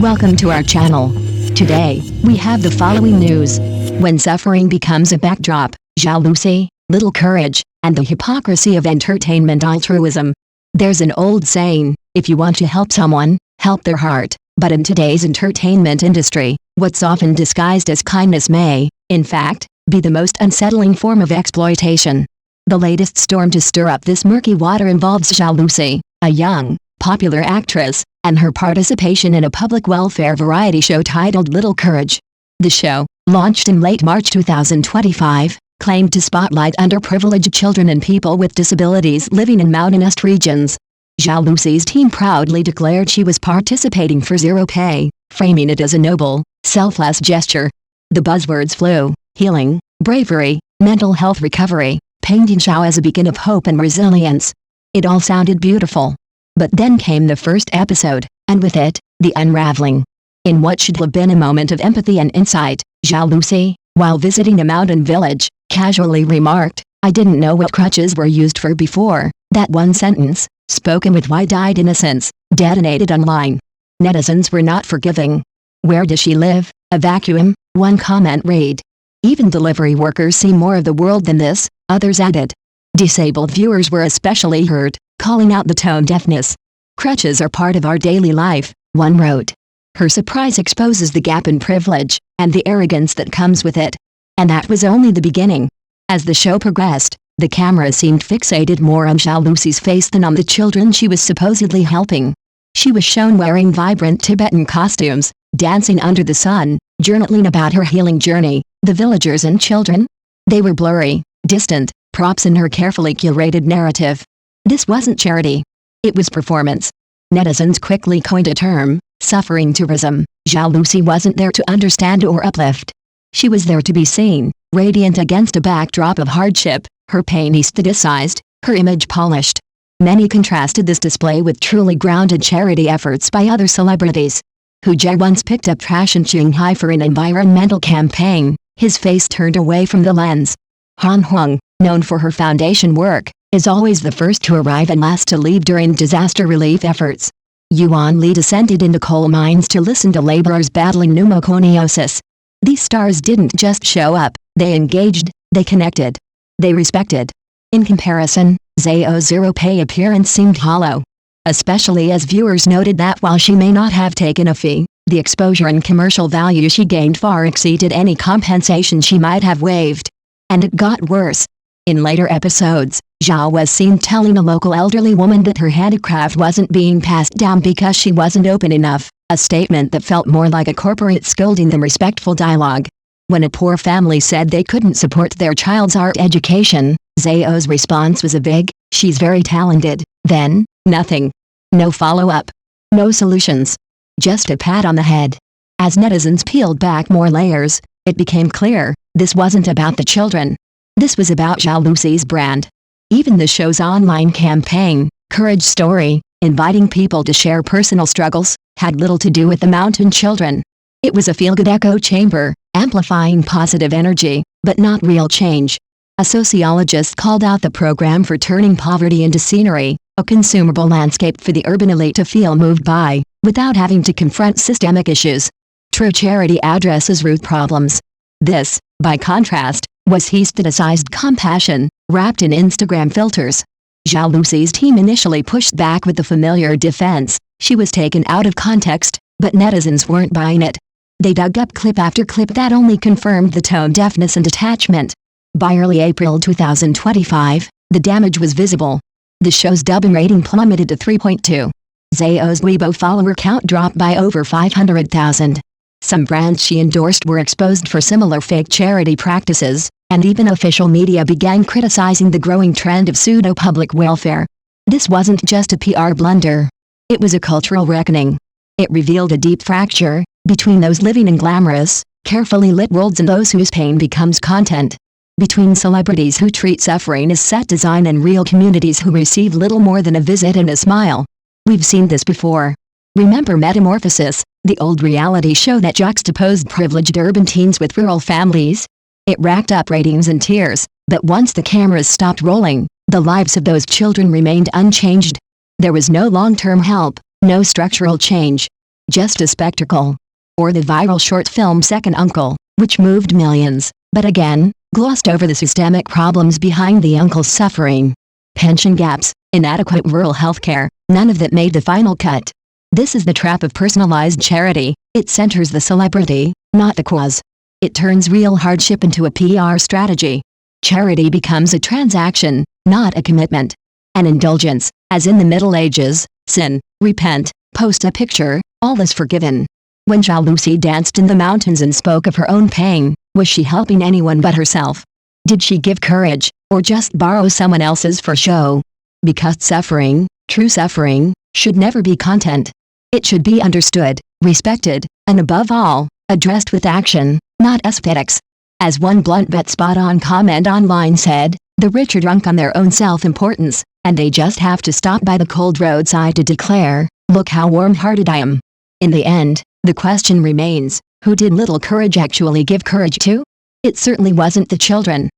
Welcome to our channel. Today, we have the following news. When suffering becomes a backdrop, Zhao Lusi, Little Courage, and the hypocrisy of entertainment altruism. There's an old saying, if you want to help someone, help their heart. But in today's entertainment industry, what's often disguised as kindness may, in fact, be the most unsettling form of exploitation. The latest storm to stir up this murky water involves Zhao Lusi, a young, popular actress, and her participation in a public welfare variety show titled Little Courage. The show, launched in late March 2025, claimed to spotlight underprivileged children and people with disabilities living in mountainous regions. Zhao Lusi's team proudly declared she was participating for zero pay, framing it as a noble, selfless gesture. The buzzwords flew: healing, bravery, mental health recovery, painting Zhao as a beacon of hope and resilience. It all sounded beautiful. But then came the first episode, and with it, the unraveling. In what should have been a moment of empathy and insight, Zhao Lusi, while visiting a mountain village, casually remarked, "I didn't know what crutches were used for before." That one sentence, spoken with wide-eyed innocence, detonated online. Netizens were not forgiving. "Where does she live? A vacuum?" one comment read. "Even delivery workers see more of the world than this," others added. Disabled viewers were especially hurt, calling out the tone deafness. "Crutches are part of our daily life," one wrote. "Her surprise exposes the gap in privilege, and the arrogance that comes with it." And that was only the beginning. As the show progressed, the camera seemed fixated more on Zhao Lusi's face than on the children she was supposedly helping. She was shown wearing vibrant Tibetan costumes, dancing under the sun, journaling about her healing journey. The villagers and children? They were blurry, distant, props in her carefully curated narrative. This wasn't charity. It was performance. Netizens quickly coined a term, suffering tourism. Zhao Lusi wasn't there to understand or uplift. She was there to be seen, radiant against a backdrop of hardship, her pain aestheticized, her image polished. Many contrasted this display with truly grounded charity efforts by other celebrities. Hu Jie once picked up trash in Shanghai for an environmental campaign, his face turned away from the lens. Han Huang, known for her foundation work, is always the first to arrive and last to leave during disaster relief efforts. Yuan Li descended into coal mines to listen to laborers battling pneumoconiosis. These stars didn't just show up, they engaged, they connected. They respected. In comparison, Zhao's zero-pay appearance seemed hollow. Especially as viewers noted that while she may not have taken a fee, the exposure and commercial value she gained far exceeded any compensation she might have waived. And it got worse. In later episodes, Zhao was seen telling a local elderly woman that her handicraft wasn't being passed down because she wasn't open enough, a statement that felt more like a corporate scolding than respectful dialogue. When a poor family said they couldn't support their child's art education, Zhao's response was a vague, "She's very talented." Then, nothing. No follow-up. No solutions. Just a pat on the head. As netizens peeled back more layers, it became clear, this wasn't about the children. This was about Zhao Lusi's brand. Even the show's online campaign, Courage Story, inviting people to share personal struggles, had little to do with the mountain children. It was a feel-good echo chamber, amplifying positive energy, but not real change. A sociologist called out the program for turning poverty into scenery, a consumable landscape for the urban elite to feel moved by, without having to confront systemic issues. True charity addresses root problems. This, by contrast, was aestheticized compassion, wrapped in Instagram filters. Zhao Lusi's team initially pushed back with the familiar defense: she was taken out of context, but netizens weren't buying it. They dug up clip after clip that only confirmed the tone deafness and detachment. By early April 2025, the damage was visible. The show's dubbing rating plummeted to 3.2. Zhao's Weibo follower count dropped by over 500,000. Some brands she endorsed were exposed for similar fake charity practices, and even official media began criticizing the growing trend of pseudo-public welfare. This wasn't just a PR blunder. It was a cultural reckoning. It revealed a deep fracture between those living in glamorous, carefully lit worlds and those whose pain becomes content. Between celebrities who treat suffering as set design and real communities who receive little more than a visit and a smile. We've seen this before. Remember Metamorphosis, the old reality show that juxtaposed privileged urban teens with rural families? It racked up ratings and tears, but once the cameras stopped rolling, the lives of those children remained unchanged. There was no long-term help, no structural change. just a spectacle. Or the viral short film Second Uncle, which moved millions, but again, glossed over the systemic problems behind the uncle's suffering. Pension gaps, inadequate rural healthcare, none of that made the final cut. This is the trap of personalized charity. It centers the celebrity, not the cause. It turns real hardship into a PR strategy. Charity becomes a transaction, not a commitment. An indulgence, as in the Middle Ages: sin, repent, post a picture, all is forgiven. When Zhao Lusi danced in the mountains and spoke of her own pain, was she helping anyone but herself? Did she give courage, or just borrow someone else's for show? Because suffering, true suffering, should never be content. It should be understood, respected, and above all, addressed with action, not aesthetics. As one blunt but spot-on comment online said, the rich are drunk on their own self-importance, and they just have to stop by the cold roadside to declare, "Look how warm-hearted I am." In the end, the question remains, who did little courage actually give courage to? It certainly wasn't the children.